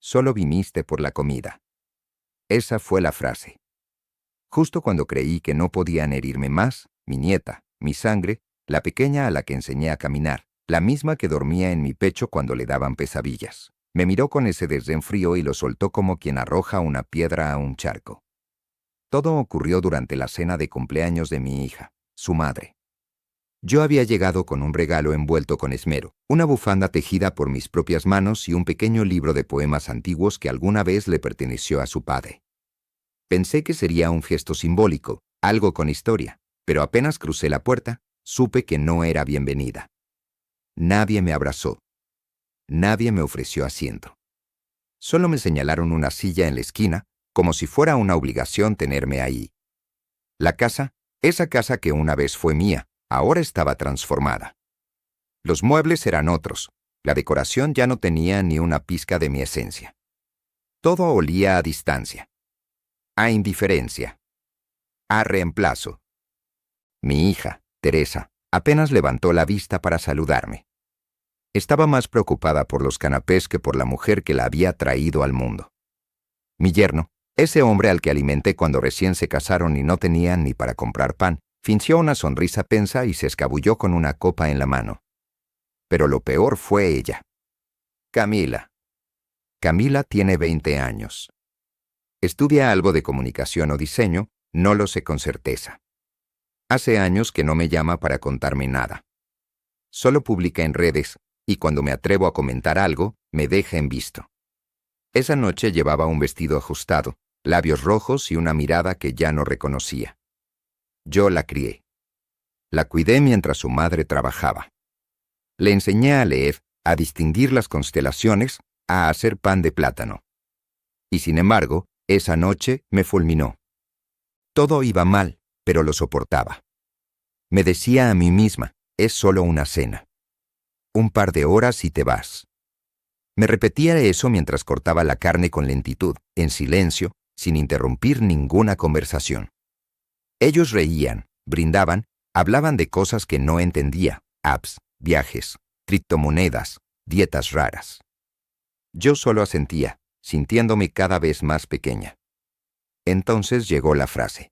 solo viniste por la comida. Esa fue la frase. Justo cuando creí que no podían herirme más, mi nieta, mi sangre, la pequeña a la que enseñé a caminar, la misma que dormía en mi pecho cuando le daban pesadillas, me miró con ese desdén frío y lo soltó como quien arroja una piedra a un charco. Todo ocurrió durante la cena de cumpleaños de mi hija, su madre. Yo había llegado con un regalo envuelto con esmero, una bufanda tejida por mis propias manos y un pequeño libro de poemas antiguos que alguna vez le perteneció a su padre. Pensé que sería un gesto simbólico, algo con historia, pero apenas crucé la puerta, supe que no era bienvenida. Nadie me abrazó. Nadie me ofreció asiento. Solo me señalaron una silla en la esquina, como si fuera una obligación tenerme ahí. La casa, esa casa que una vez fue mía, ahora estaba transformada. Los muebles eran otros. La decoración ya no tenía ni una pizca de mi esencia. Todo olía a distancia, a indiferencia, a reemplazo. Mi hija, Teresa, apenas levantó la vista para saludarme. Estaba más preocupada por los canapés que por la mujer que la había traído al mundo. Mi yerno, ese hombre al que alimenté cuando recién se casaron y no tenían ni para comprar pan, fingió una sonrisa tensa y se escabulló con una copa en la mano. Pero lo peor fue ella. Camila. Camila tiene 20 años. Estudia algo de comunicación o diseño, no lo sé con certeza. Hace años que no me llama para contarme nada. Solo publica en redes, y cuando me atrevo a comentar algo, me deja en visto. Esa noche llevaba un vestido ajustado, labios rojos y una mirada que ya no reconocía. Yo la crié. La cuidé mientras su madre trabajaba. Le enseñé a leer, a distinguir las constelaciones, a hacer pan de plátano. Y sin embargo, esa noche me fulminó. Todo iba mal, pero lo soportaba. Me decía a mí misma, es solo una cena. Un par de horas y te vas. Me repetía eso mientras cortaba la carne con lentitud, en silencio, sin interrumpir ninguna conversación. Ellos reían, brindaban, hablaban de cosas que no entendía, apps, viajes, criptomonedas, dietas raras. Yo solo asentía, sintiéndome cada vez más pequeña. Entonces llegó la frase.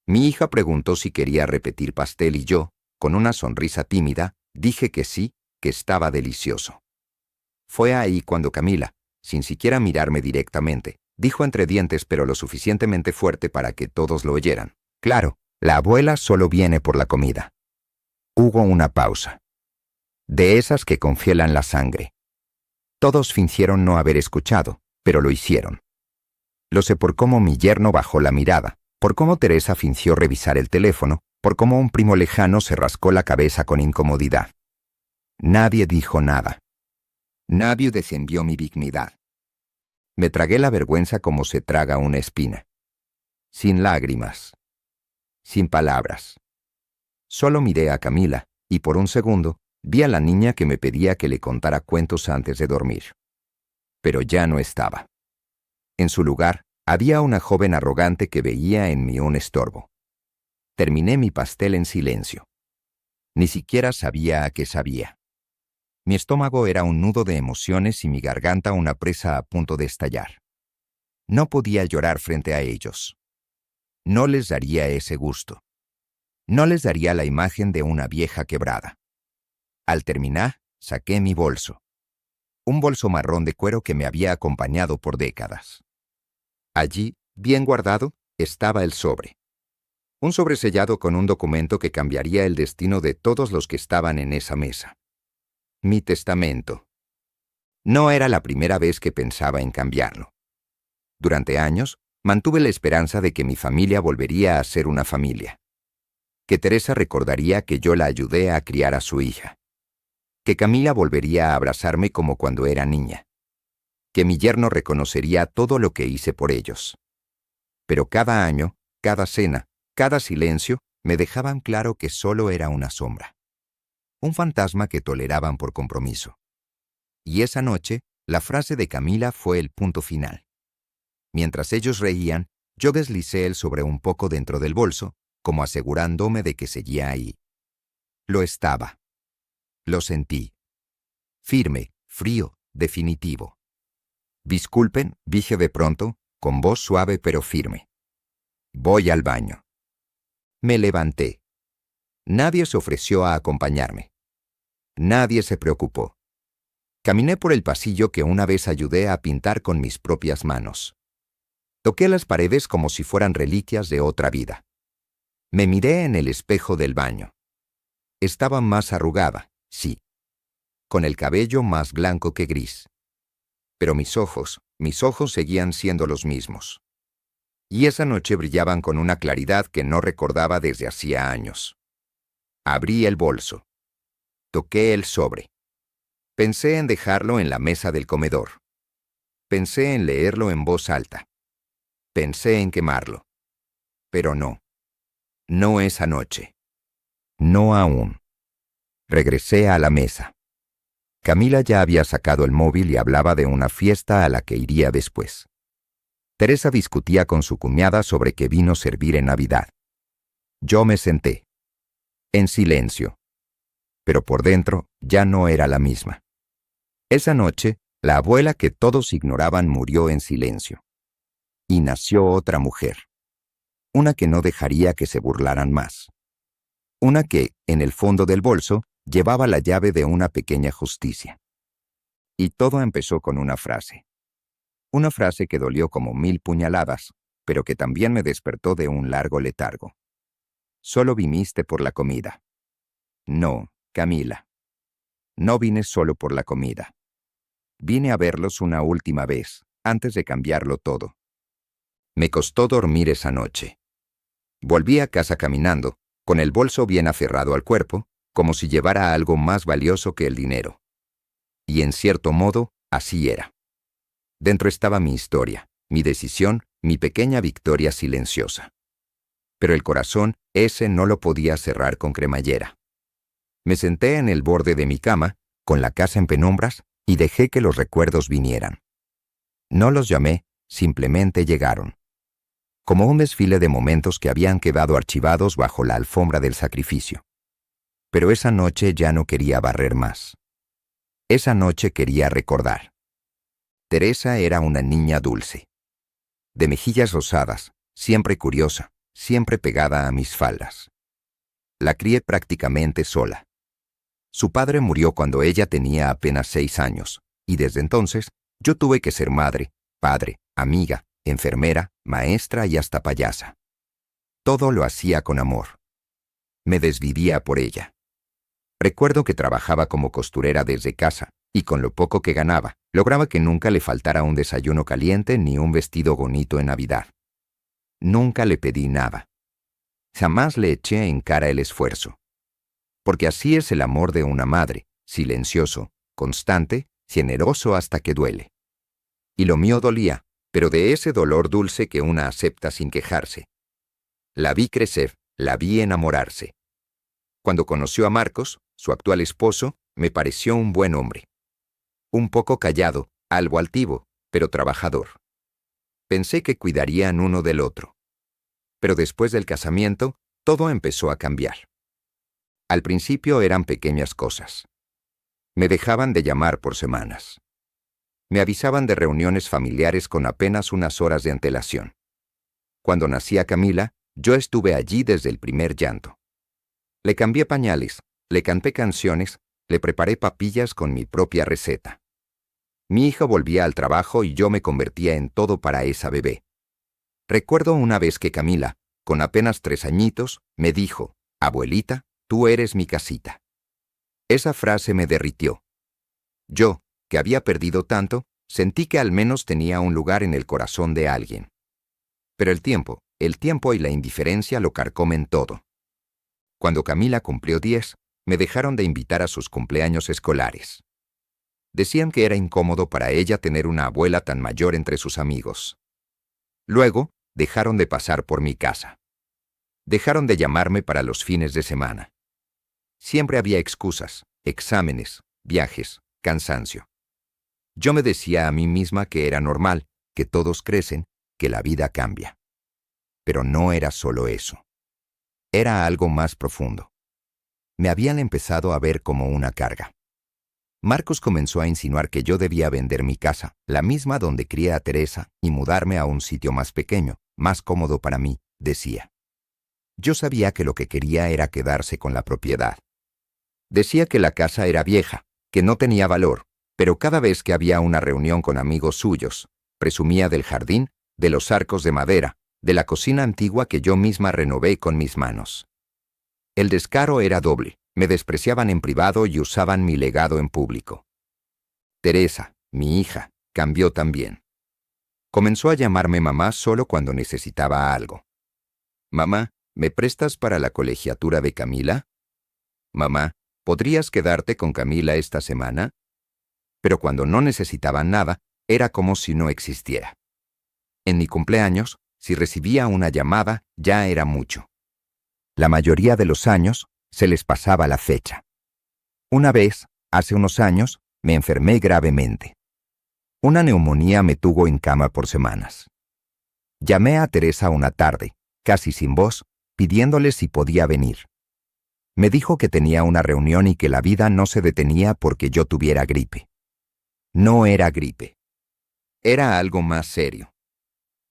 Mi hija preguntó si quería repetir pastel y yo, con una sonrisa tímida, dije que sí, que estaba delicioso. Fue ahí cuando Camila, sin siquiera mirarme directamente, dijo entre dientes pero lo suficientemente fuerte para que todos lo oyeran. Claro, la abuela solo viene por la comida. Hubo una pausa. De esas que confielan la sangre. Todos fingieron no haber escuchado, pero lo hicieron. Lo sé por cómo mi yerno bajó la mirada, por cómo Teresa fingió revisar el teléfono, por cómo un primo lejano se rascó la cabeza con incomodidad. Nadie dijo nada. Nadie defendió mi dignidad. Me tragué la vergüenza como se traga una espina. Sin lágrimas. Sin palabras. Solo miré a Camila, y por un segundo, vi a la niña que me pedía que le contara cuentos antes de dormir. Pero ya no estaba. En su lugar, había una joven arrogante que veía en mí un estorbo. Terminé mi pastel en silencio. Ni siquiera sabía a qué sabía. Mi estómago era un nudo de emociones y mi garganta una presa a punto de estallar. No podía llorar frente a ellos. No les daría ese gusto. No les daría la imagen de una vieja quebrada. Al terminar, saqué mi bolso. Un bolso marrón de cuero que me había acompañado por décadas. Allí, bien guardado, estaba el sobre. Un sobre sellado con un documento que cambiaría el destino de todos los que estaban en esa mesa. Mi testamento. No era la primera vez que pensaba en cambiarlo. Durante años, mantuve la esperanza de que mi familia volvería a ser una familia. Que Teresa recordaría que yo la ayudé a criar a su hija. Que Camila volvería a abrazarme como cuando era niña. Que mi yerno reconocería todo lo que hice por ellos. Pero cada año, cada cena, cada silencio, me dejaban claro que solo era una sombra. Un fantasma que toleraban por compromiso. Y esa noche, la frase de Camila fue el punto final. Mientras ellos reían, yo deslicé el sobre un poco dentro del bolso, como asegurándome de que seguía ahí. Lo estaba. Lo sentí. Firme, frío, definitivo. Disculpen, dije de pronto, con voz suave pero firme. Voy al baño. Me levanté. Nadie se ofreció a acompañarme. Nadie se preocupó. Caminé por el pasillo que una vez ayudé a pintar con mis propias manos. Toqué las paredes como si fueran reliquias de otra vida. Me miré en el espejo del baño. Estaba más arrugada, sí, con el cabello más blanco que gris. Pero mis ojos seguían siendo los mismos. Y esa noche brillaban con una claridad que no recordaba desde hacía años. Abrí el bolso. Toqué el sobre. Pensé en dejarlo en la mesa del comedor. Pensé en leerlo en voz alta. Pensé en quemarlo. Pero no. No esa noche. No aún. Regresé a la mesa. Camila ya había sacado el móvil y hablaba de una fiesta a la que iría después. Teresa discutía con su cuñada sobre qué vino servir en Navidad. Yo me senté. En silencio. Pero por dentro ya no era la misma. Esa noche, la abuela que todos ignoraban murió en silencio. Y nació otra mujer. Una que no dejaría que se burlaran más. Una que, en el fondo del bolso, llevaba la llave de una pequeña justicia. Y todo empezó con una frase. Una frase que dolió como 1000 puñaladas, pero que también me despertó de un largo letargo. Solo viniste por la comida. No, Camila. No vine solo por la comida. Vine a verlos una última vez, antes de cambiarlo todo. Me costó dormir esa noche. Volví a casa caminando, con el bolso bien aferrado al cuerpo, como si llevara algo más valioso que el dinero. Y en cierto modo, así era. Dentro estaba mi historia, mi decisión, mi pequeña victoria silenciosa. Pero el corazón, ese no lo podía cerrar con cremallera. Me senté en el borde de mi cama, con la casa en penumbras, y dejé que los recuerdos vinieran. No los llamé, simplemente llegaron. Como un desfile de momentos que habían quedado archivados bajo la alfombra del sacrificio. Pero esa noche ya no quería barrer más. Esa noche quería recordar. Teresa era una niña dulce. De mejillas rosadas, siempre curiosa, siempre pegada a mis faldas. La crié prácticamente sola. Su padre murió cuando ella tenía apenas 6 años, y desde entonces yo tuve que ser madre, padre, amiga, enfermera, maestra y hasta payasa. Todo lo hacía con amor. Me desvivía por ella. Recuerdo que trabajaba como costurera desde casa, y con lo poco que ganaba, lograba que nunca le faltara un desayuno caliente ni un vestido bonito en Navidad. Nunca le pedí nada. Jamás le eché en cara el esfuerzo. Porque así es el amor de una madre, silencioso, constante, generoso hasta que duele. Y lo mío dolía, pero de ese dolor dulce que una acepta sin quejarse. La vi crecer, la vi enamorarse. Cuando conoció a Marcos, su actual esposo, me pareció un buen hombre. Un poco callado, algo altivo, pero trabajador. Pensé que cuidarían uno del otro. Pero después del casamiento, todo empezó a cambiar. Al principio eran pequeñas cosas. Me dejaban de llamar por semanas. Me avisaban de reuniones familiares con apenas unas horas de antelación. Cuando nacía Camila, yo estuve allí desde el primer llanto. Le cambié pañales, le canté canciones, le preparé papillas con mi propia receta. Mi hija volvía al trabajo y yo me convertía en todo para esa bebé. Recuerdo una vez que Camila, con apenas 3 añitos, me dijo, «Abuelita, tú eres mi casita». Esa frase me derritió. Yo, que había perdido tanto, sentí que al menos tenía un lugar en el corazón de alguien. Pero el tiempo y la indiferencia lo carcomen todo. Cuando Camila cumplió 10, me dejaron de invitar a sus cumpleaños escolares. Decían que era incómodo para ella tener una abuela tan mayor entre sus amigos. Luego, dejaron de pasar por mi casa. Dejaron de llamarme para los fines de semana. Siempre había excusas, exámenes, viajes, cansancio. Yo me decía a mí misma que era normal, que todos crecen, que la vida cambia. Pero no era solo eso. Era algo más profundo. Me habían empezado a ver como una carga. Marcos comenzó a insinuar que yo debía vender mi casa, la misma donde crié a Teresa, y mudarme a un sitio más pequeño, más cómodo para mí, decía. Yo sabía que lo que quería era quedarse con la propiedad. Decía que la casa era vieja, que no tenía valor, pero cada vez que había una reunión con amigos suyos, presumía del jardín, de los arcos de madera, de la cocina antigua que yo misma renové con mis manos. El descaro era doble. Me despreciaban en privado y usaban mi legado en público. Teresa, mi hija, cambió también. Comenzó a llamarme mamá solo cuando necesitaba algo. Mamá, ¿me prestas para la colegiatura de Camila? Mamá, ¿podrías quedarte con Camila esta semana? Pero cuando no necesitaban nada, era como si no existiera. En mi cumpleaños, si recibía una llamada, ya era mucho. La mayoría de los años, se les pasaba la fecha. Una vez, hace unos años, me enfermé gravemente. Una neumonía me tuvo en cama por semanas. Llamé a Teresa una tarde, casi sin voz, pidiéndole si podía venir. Me dijo que tenía una reunión y que la vida no se detenía porque yo tuviera gripe. No era gripe. Era algo más serio.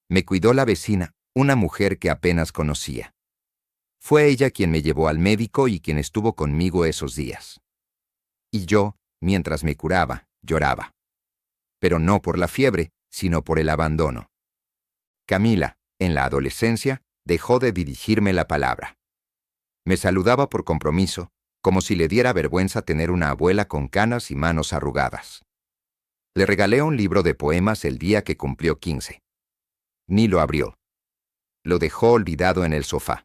Me cuidó la vecina, una mujer que apenas conocía. Fue ella quien me llevó al médico y quien estuvo conmigo esos días. Y yo, mientras me curaba, lloraba. Pero no por la fiebre, sino por el abandono. Camila, en la adolescencia, dejó de dirigirme la palabra. Me saludaba por compromiso, como si le diera vergüenza tener una abuela con canas y manos arrugadas. Le regalé un libro de poemas el día que cumplió 15. Ni lo abrió. Lo dejó olvidado en el sofá.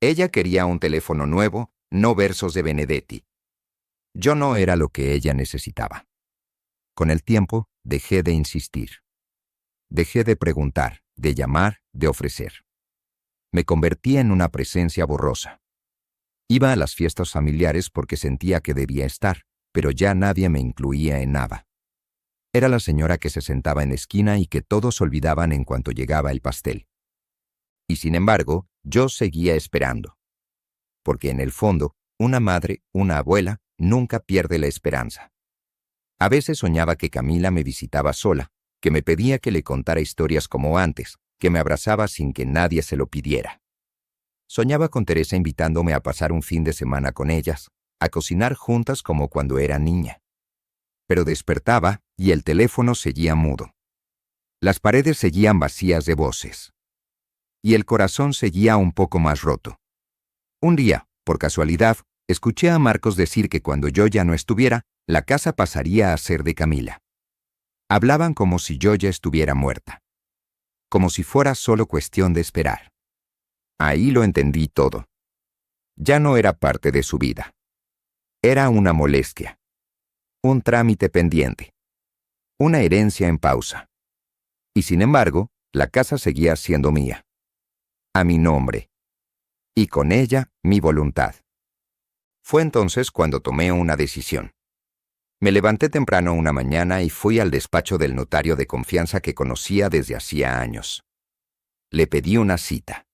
Ella quería un teléfono nuevo, no versos de Benedetti. Yo no era lo que ella necesitaba. Con el tiempo, dejé de insistir. Dejé de preguntar, de llamar, de ofrecer. Me convertí en una presencia borrosa. Iba a las fiestas familiares porque sentía que debía estar, pero ya nadie me incluía en nada. Era la señora que se sentaba en esquina y que todos olvidaban en cuanto llegaba el pastel. Y sin embargo, yo seguía esperando. Porque en el fondo, una madre, una abuela, nunca pierde la esperanza. A veces soñaba que Camila me visitaba sola, que me pedía que le contara historias como antes, que me abrazaba sin que nadie se lo pidiera. Soñaba con Teresa invitándome a pasar un fin de semana con ellas, a cocinar juntas como cuando era niña. Pero despertaba y el teléfono seguía mudo. Las paredes seguían vacías de voces. Y el corazón seguía un poco más roto. Un día, por casualidad, escuché a Marcos decir que cuando yo ya no estuviera, la casa pasaría a ser de Camila. Hablaban como si yo ya estuviera muerta. Como si fuera solo cuestión de esperar. Ahí lo entendí todo. Ya no era parte de su vida. Era una molestia. Un trámite pendiente. Una herencia en pausa. Y sin embargo, la casa seguía siendo mía. A mi nombre. Y con ella, mi voluntad. Fue entonces cuando tomé una decisión. Me levanté temprano una mañana y fui al despacho del notario de confianza que conocía desde hacía años. Le pedí una cita.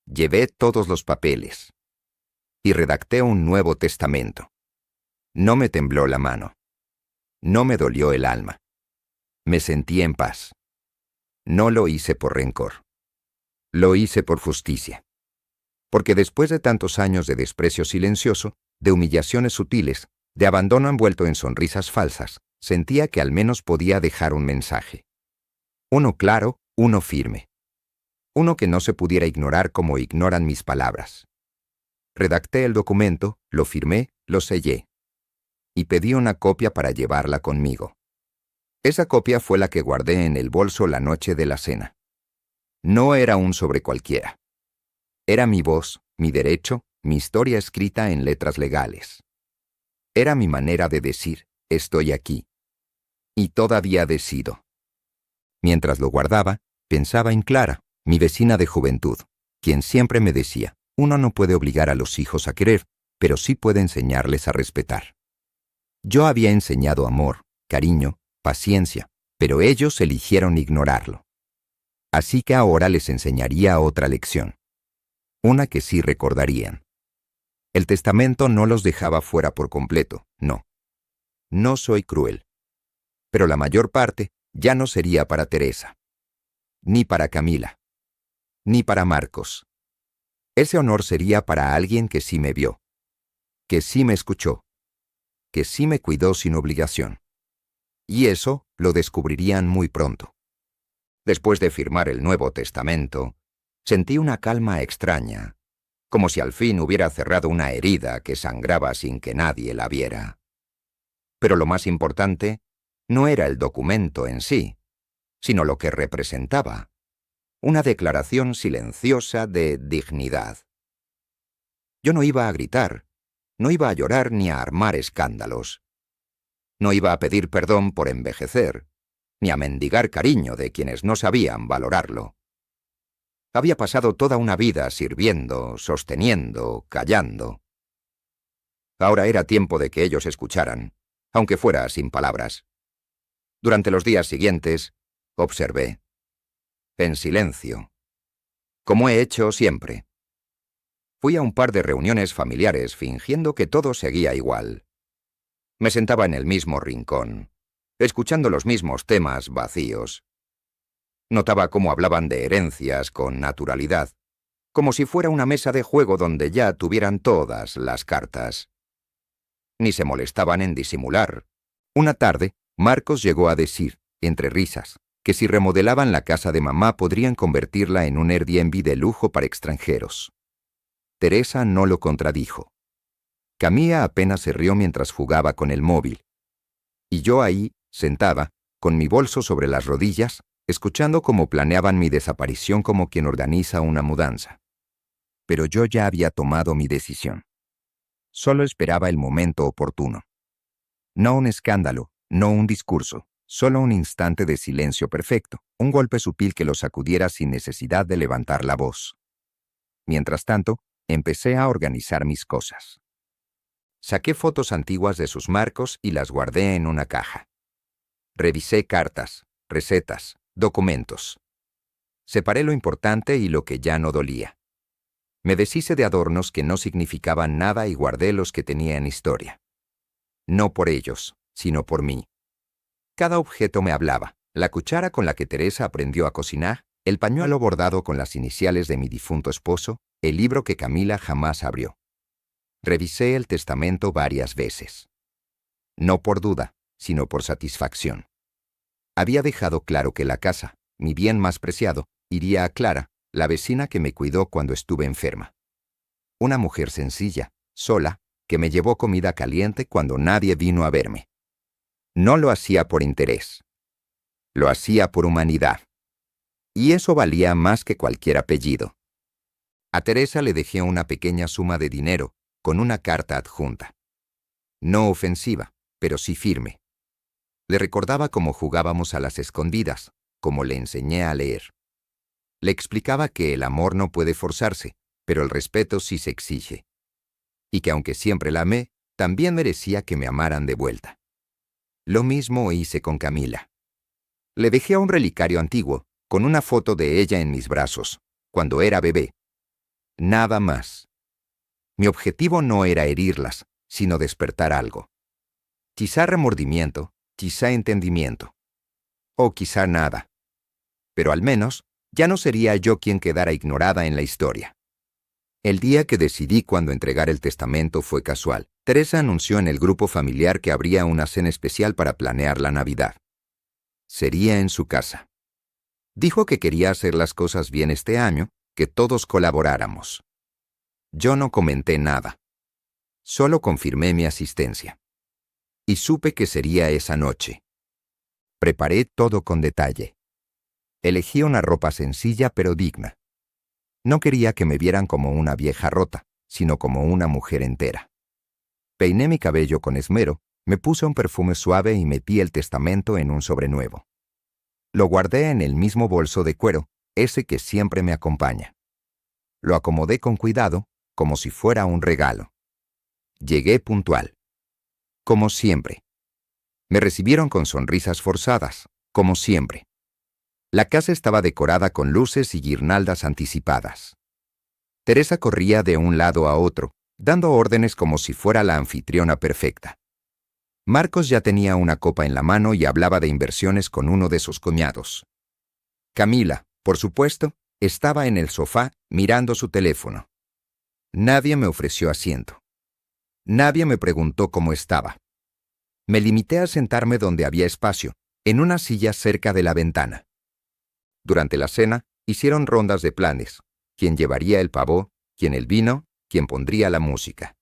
Llevé todos los papeles. Y redacté un nuevo testamento. No me tembló la mano. No me dolió el alma. Me sentí en paz. No lo hice por rencor. Lo hice por justicia. Porque después de tantos años de desprecio silencioso, de humillaciones sutiles, de abandono envuelto en sonrisas falsas, sentía que al menos podía dejar un mensaje. Uno claro, uno firme. Uno que no se pudiera ignorar como ignoran mis palabras. Redacté el documento, lo firmé, lo sellé. Y pedí una copia para llevarla conmigo. Esa copia fue la que guardé en el bolso la noche de la cena. No era un sobre cualquiera. Era mi voz, mi derecho, mi historia escrita en letras legales. Era mi manera de decir, estoy aquí. Y todavía decido. Mientras lo guardaba, pensaba en Clara, mi vecina de juventud, quien siempre me decía, uno no puede obligar a los hijos a querer, pero sí puede enseñarles a respetar. Yo había enseñado amor, cariño, paciencia, pero ellos eligieron ignorarlo. Así que ahora les enseñaría otra lección. Una que sí recordarían. El testamento no los dejaba fuera por completo, no. No soy cruel. Pero la mayor parte ya no sería para Teresa, ni para Camila, ni para Marcos. Ese honor sería para alguien que sí me vio, que sí me escuchó, que sí me cuidó sin obligación. Y eso lo descubrirían muy pronto. Después de firmar el Nuevo Testamento, sentí una calma extraña, como si al fin hubiera cerrado una herida que sangraba sin que nadie la viera. Pero lo más importante no era el documento en sí, sino lo que representaba, una declaración silenciosa de dignidad. Yo no iba a gritar, no iba a llorar ni a armar escándalos. No iba a pedir perdón por envejecer, ni a mendigar cariño de quienes no sabían valorarlo. Había pasado toda una vida sirviendo, sosteniendo, callando. Ahora era tiempo de que ellos escucharan, aunque fuera sin palabras. Durante los días siguientes, observé, en silencio, como he hecho siempre. Fui a un par de reuniones familiares fingiendo que todo seguía igual. Me sentaba en el mismo rincón, escuchando los mismos temas vacíos. Notaba cómo hablaban de herencias con naturalidad, como si fuera una mesa de juego donde ya tuvieran todas las cartas. Ni se molestaban en disimular. Una tarde, Marcos llegó a decir, entre risas, que si remodelaban la casa de mamá podrían convertirla en un Airbnb de lujo para extranjeros. Teresa no lo contradijo. Camila apenas se rió mientras jugaba con el móvil. Y yo ahí, sentada, con mi bolso sobre las rodillas, escuchando cómo planeaban mi desaparición como quien organiza una mudanza. Pero yo ya había tomado mi decisión. Solo esperaba el momento oportuno. No un escándalo, no un discurso, solo un instante de silencio perfecto, un golpe sutil que lo sacudiera sin necesidad de levantar la voz. Mientras tanto, empecé a organizar mis cosas. Saqué fotos antiguas de sus marcos y las guardé en una caja. Revisé cartas, recetas, documentos. Separé lo importante y lo que ya no dolía. Me deshice de adornos que no significaban nada y guardé los que tenían historia. No por ellos, sino por mí. Cada objeto me hablaba: la cuchara con la que Teresa aprendió a cocinar, el pañuelo bordado con las iniciales de mi difunto esposo, el libro que Camila jamás abrió. Revisé el testamento varias veces. No por duda, sino por satisfacción. Había dejado claro que la casa, mi bien más preciado, iría a Clara, la vecina que me cuidó cuando estuve enferma. Una mujer sencilla, sola, que me llevó comida caliente cuando nadie vino a verme. No lo hacía por interés. Lo hacía por humanidad. Y eso valía más que cualquier apellido. A Teresa le dejé una pequeña suma de dinero, con una carta adjunta. No ofensiva, pero sí firme. Le recordaba cómo jugábamos a las escondidas, cómo le enseñé a leer. Le explicaba que el amor no puede forzarse, pero el respeto sí se exige. Y que aunque siempre la amé, también merecía que me amaran de vuelta. Lo mismo hice con Camila. Le dejé un relicario antiguo, con una foto de ella en mis brazos, cuando era bebé. Nada más. Mi objetivo no era herirlas, sino despertar algo. Quizá remordimiento, quizá entendimiento. O quizá nada. Pero al menos, ya no sería yo quien quedara ignorada en la historia. El día que decidí cuándo entregar el testamento fue casual. Teresa anunció en el grupo familiar que habría una cena especial para planear la Navidad. Sería en su casa. Dijo que quería hacer las cosas bien este año, que todos colaboráramos. Yo no comenté nada. Solo confirmé mi asistencia. Y supe que sería esa noche. Preparé todo con detalle. Elegí una ropa sencilla pero digna. No quería que me vieran como una vieja rota, sino como una mujer entera. Peiné mi cabello con esmero, me puse un perfume suave y metí el testamento en un sobre nuevo. Lo guardé en el mismo bolso de cuero, ese que siempre me acompaña. Lo acomodé con cuidado, como si fuera un regalo. Llegué puntual. Como siempre. Me recibieron con sonrisas forzadas, como siempre. La casa estaba decorada con luces y guirnaldas anticipadas. Teresa corría de un lado a otro, dando órdenes como si fuera la anfitriona perfecta. Marcos ya tenía una copa en la mano y hablaba de inversiones con uno de sus cuñados. Camila, por supuesto, estaba en el sofá mirando su teléfono. Nadie me ofreció asiento. Nadie me preguntó cómo estaba. Me limité a sentarme donde había espacio, en una silla cerca de la ventana. Durante la cena, hicieron rondas de planes. ¿Quién llevaría el pavó? ¿Quién el vino? ¿Quién pondría la música?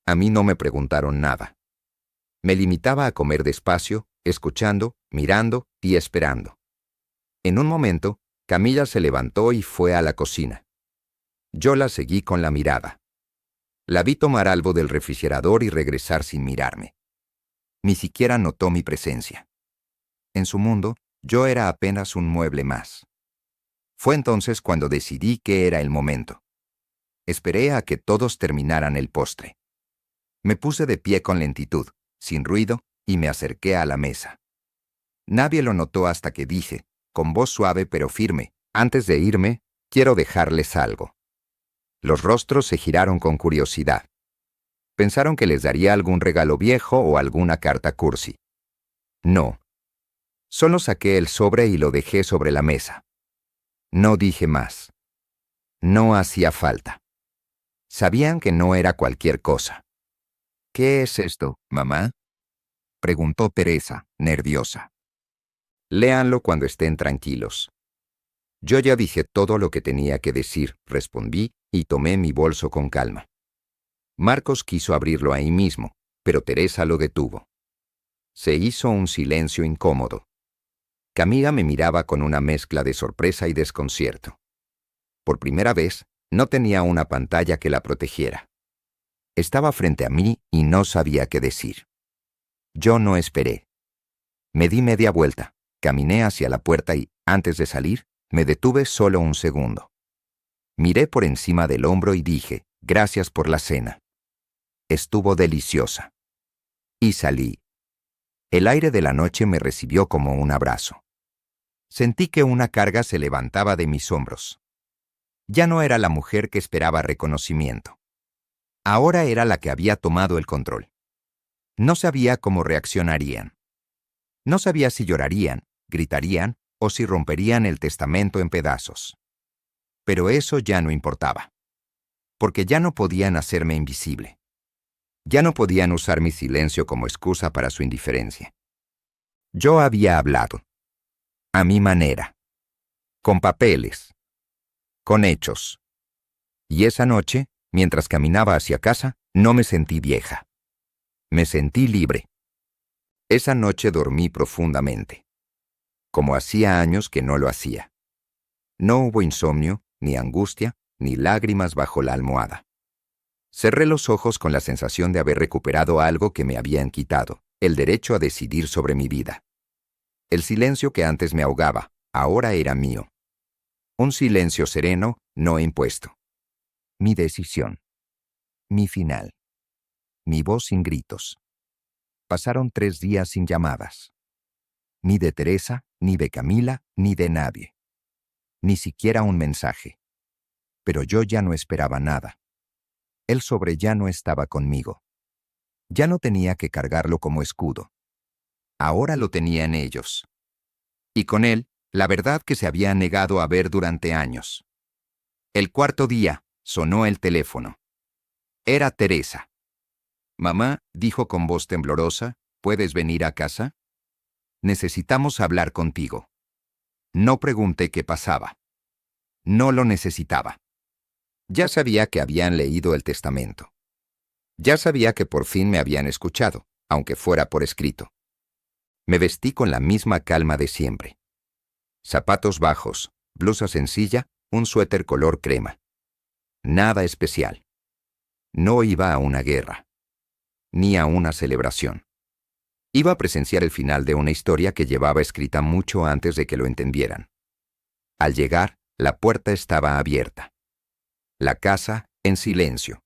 A mí no me preguntaron nada. Me limitaba a comer despacio, escuchando, mirando y esperando. En un momento, Camila se levantó y fue a la cocina. Yo la seguí con la mirada. La vi tomar algo del refrigerador y regresar sin mirarme. Ni siquiera notó mi presencia. En su mundo, yo era apenas un mueble más. Fue entonces cuando decidí que era el momento. Esperé a que todos terminaran el postre. Me puse de pie con lentitud, sin ruido, y me acerqué a la mesa. Nadie lo notó hasta que dije, con voz suave pero firme, antes de irme, quiero dejarles algo. Los rostros se giraron con curiosidad. Pensaron que les daría algún regalo viejo o alguna carta cursi. No. Solo saqué el sobre y lo dejé sobre la mesa. No dije más. No hacía falta. Sabían que no era cualquier cosa. ¿Qué es esto, mamá?, preguntó Teresa, nerviosa. Léanlo cuando estén tranquilos. Yo ya dije todo lo que tenía que decir, respondí, y tomé mi bolso con calma. Marcos quiso abrirlo ahí mismo, pero Teresa lo detuvo. Se hizo un silencio incómodo. Camila me miraba con una mezcla de sorpresa y desconcierto. Por primera vez, no tenía una pantalla que la protegiera. Estaba frente a mí y no sabía qué decir. Yo no esperé. Me di media vuelta, caminé hacia la puerta y, antes de salir, me detuve solo un segundo. Miré por encima del hombro y dije, gracias por la cena. Estuvo deliciosa. Y salí. El aire de la noche me recibió como un abrazo. Sentí que una carga se levantaba de mis hombros. Ya no era la mujer que esperaba reconocimiento. Ahora era la que había tomado el control. No sabía cómo reaccionarían. No sabía si llorarían, gritarían o si romperían el testamento en pedazos. Pero eso ya no importaba. Porque ya no podían hacerme invisible. Ya no podían usar mi silencio como excusa para su indiferencia. Yo había hablado. A mi manera. Con papeles. Con hechos. Y esa noche, mientras caminaba hacia casa, no me sentí vieja. Me sentí libre. Esa noche dormí profundamente. Como hacía años que no lo hacía. No hubo insomnio, ni angustia, ni lágrimas bajo la almohada. Cerré los ojos con la sensación de haber recuperado algo que me habían quitado, el derecho a decidir sobre mi vida. El silencio que antes me ahogaba, ahora era mío. Un silencio sereno, no impuesto. Mi decisión. Mi final. Mi voz sin gritos. Pasaron 3 días sin llamadas. Ni de Teresa, ni de Camila, ni de nadie. Ni siquiera un mensaje. Pero yo ya no esperaba nada. El sobre ya no estaba conmigo. Ya no tenía que cargarlo como escudo. Ahora lo tenía en ellos. Y con él, la verdad que se había negado a ver durante años. El 4.º día, sonó el teléfono. Era Teresa. Mamá, dijo con voz temblorosa, ¿puedes venir a casa? Necesitamos hablar contigo. No pregunté qué pasaba. No lo necesitaba. Ya sabía que habían leído el testamento. Ya sabía que por fin me habían escuchado, aunque fuera por escrito. Me vestí con la misma calma de siempre. Zapatos bajos, blusa sencilla, un suéter color crema. Nada especial. No iba a una guerra. Ni a una celebración. Iba a presenciar el final de una historia que llevaba escrita mucho antes de que lo entendieran. Al llegar, la puerta estaba abierta. La casa, en silencio.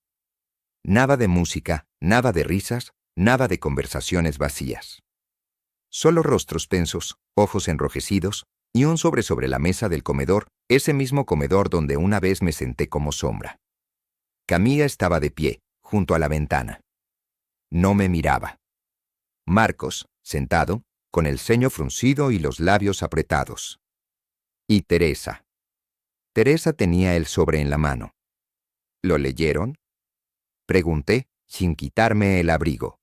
Nada de música, nada de risas, nada de conversaciones vacías. Solo rostros tensos, ojos enrojecidos, y un sobre la mesa del comedor, ese mismo comedor donde una vez me senté como sombra. Camila estaba de pie, junto a la ventana. No me miraba. Marcos, sentado, con el ceño fruncido y los labios apretados. Y Teresa. Teresa tenía el sobre en la mano. ¿Lo leyeron? Pregunté, sin quitarme el abrigo.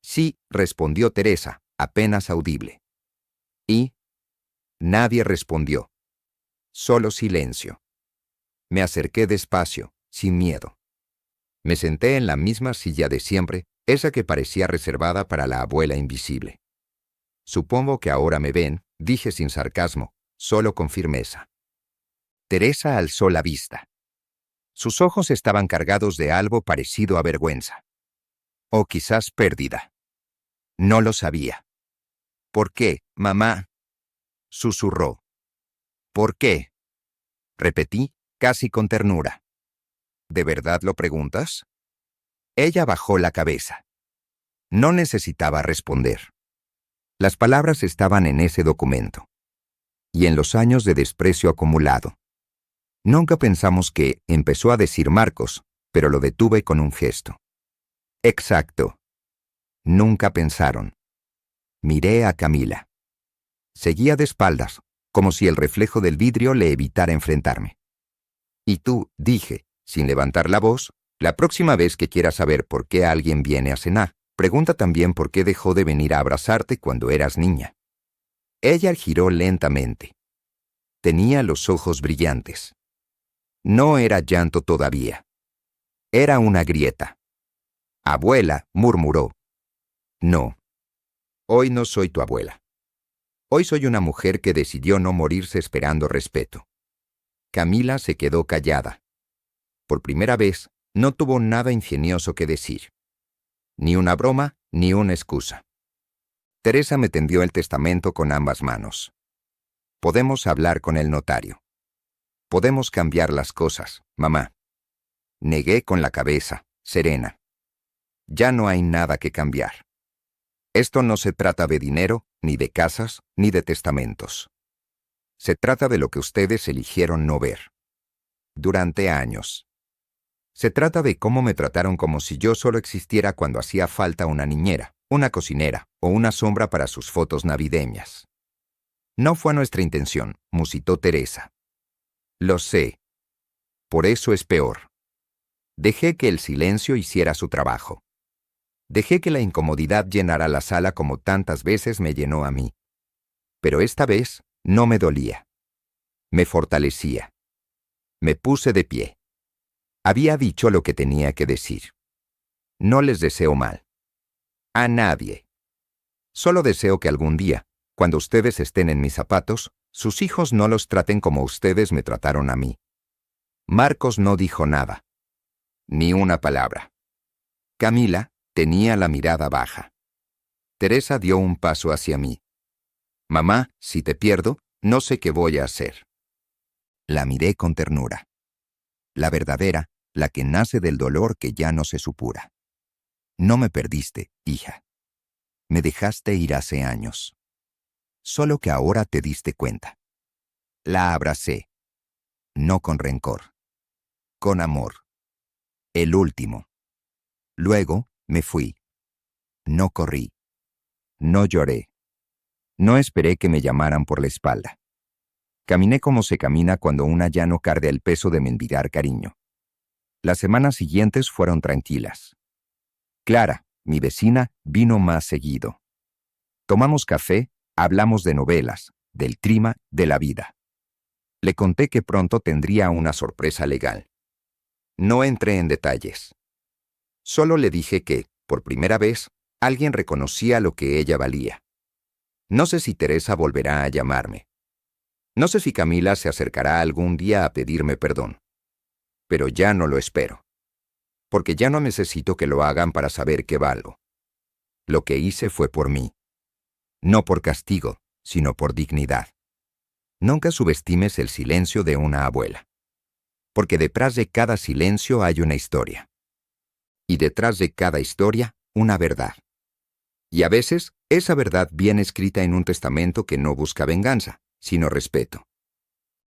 Sí, respondió Teresa, apenas audible. Y nadie respondió. Solo silencio. Me acerqué despacio, sin miedo. Me senté en la misma silla de siempre, esa que parecía reservada para la abuela invisible. Supongo que ahora me ven, dije sin sarcasmo, solo con firmeza. Teresa alzó la vista. Sus ojos estaban cargados de algo parecido a vergüenza. O quizás pérdida. No lo sabía. ¿Por qué, mamá? Susurró. ¿Por qué? Repetí, casi con ternura. ¿De verdad lo preguntas? Ella bajó la cabeza. No necesitaba responder. Las palabras estaban en ese documento. Y en los años de desprecio acumulado. Nunca pensamos que, empezó a decir Marcos, pero lo detuve con un gesto. Exacto. Nunca pensaron. Miré a Camila. Seguía de espaldas, como si el reflejo del vidrio le evitara enfrentarme. Y tú, dije, sin levantar la voz, la próxima vez que quieras saber por qué alguien viene a cenar, pregunta también por qué dejó de venir a abrazarte cuando eras niña. Ella giró lentamente. Tenía los ojos brillantes. No era llanto todavía. Era una grieta. Abuela, murmuró. No. Hoy no soy tu abuela. Hoy soy una mujer que decidió no morirse esperando respeto. Camila se quedó callada. Por primera vez, no tuvo nada ingenioso que decir. Ni una broma, ni una excusa. Teresa me tendió el testamento con ambas manos. Podemos hablar con el notario. Podemos cambiar las cosas, mamá. Negué con la cabeza, serena. Ya no hay nada que cambiar. Esto no se trata de dinero, ni de casas, ni de testamentos. Se trata de lo que ustedes eligieron no ver. Durante años. Se trata de cómo me trataron como si yo solo existiera cuando hacía falta una niñera, una cocinera o una sombra para sus fotos navideñas. No fue nuestra intención, musitó Teresa. Lo sé. Por eso es peor. Dejé que el silencio hiciera su trabajo. Dejé que la incomodidad llenara la sala como tantas veces me llenó a mí. Pero esta vez no me dolía. Me fortalecía. Me puse de pie. Había dicho lo que tenía que decir. No les deseo mal. A nadie. Solo deseo que algún día, cuando ustedes estén en mis zapatos, sus hijos no los traten como ustedes me trataron a mí. Marcos no dijo nada. Ni una palabra. Camila tenía la mirada baja. Teresa dio un paso hacia mí. Mamá, si te pierdo, no sé qué voy a hacer. La miré con ternura. La verdadera, la que nace del dolor que ya no se supura. No me perdiste, hija. Me dejaste ir hace años. Solo que ahora te diste cuenta. La abracé. No con rencor. Con amor. El último. Luego me fui. No corrí. No lloré. No esperé que me llamaran por la espalda. Caminé como se camina cuando una ya no carga el peso de mendigar cariño. Las semanas siguientes fueron tranquilas. Clara, mi vecina, vino más seguido. Tomamos café, hablamos de novelas, del clima, de la vida. Le conté que pronto tendría una sorpresa legal. No entré en detalles. Solo le dije que, por primera vez, alguien reconocía lo que ella valía. No sé si Teresa volverá a llamarme. No sé si Camila se acercará algún día a pedirme perdón. Pero ya no lo espero. Porque ya no necesito que lo hagan para saber que valgo. Lo que hice fue por mí. No por castigo, sino por dignidad. Nunca subestimes el silencio de una abuela. Porque detrás de cada silencio hay una historia. Y detrás de cada historia, una verdad. Y a veces, esa verdad viene escrita en un testamento que no busca venganza, sino respeto.